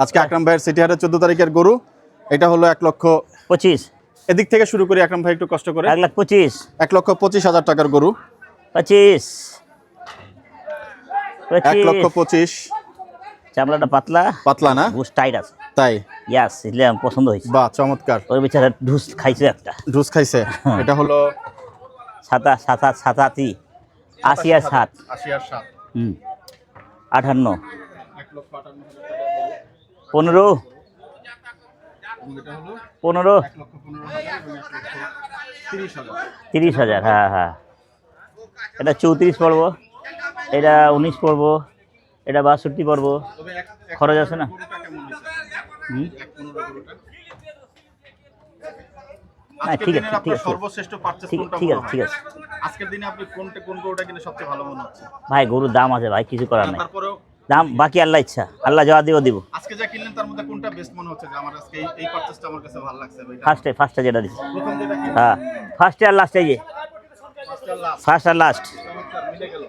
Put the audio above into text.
আজকে আকরাম ভাইয়ের সিটিহাটের 14 তারিখের গরু, এটা হলো 1,25,000। এদিক থেকে শুরু করি আকরাম ভাই একটু কষ্ট করে। 1,25,000, 1,25,000 টাকার গরু। 25, 1,25,000। চামড়াটা পাতলা পাতলা না, বুস টাইট আছে। তাই? ইয়াস, এটা আমার পছন্দ হয়েছে। বাহ, চমৎকার। ওর বেচারা ঢুস খাইছে একটা। ঢুস খাইছে। এটা হলো 87, 80 আর 7। 80 আর 7। 58, 1,58,000 15, এটা হলো 15, 1,15,000 30,000। হ্যাঁ হ্যাঁ, এটা 34 পড়বো, এটা 19 পড়বো, এটা 62 পড়বো। খরচ আছে না? না, ঠিক আছে ঠিক আছে, সর্বশ্রেষ্ঠ পারচেজ কোনটা? ঠিক আছে ঠিক আছে। আজকের দিনে আপনি কোন গরুটা কিনে সবচেয়ে ভালো মনে হচ্ছে? ভাই গরুর দাম আছে ভাই, কিছু করার নাই। তারপরেও দাম বাকি আল্লাহ ইচ্ছা, আল্লাহ যাওয়া দিব। আজকে যা কিনলেন তার মধ্যে কোনটা বেস্ট মনে হচ্ছে যে আমার আজকে এই পারচেজটা আমার কাছে ভালো লাগছে ভাই? ফার্স্টে যেটা দিচ্ছি, প্রথম যেটা কিনলেন, হ্যাঁ ফার্স্টে আর লাস্টে, এই যে ফার্স্ট আর লাস্ট। ফার্স্ট আর লাস্ট। চমৎকার, মিলে গেল।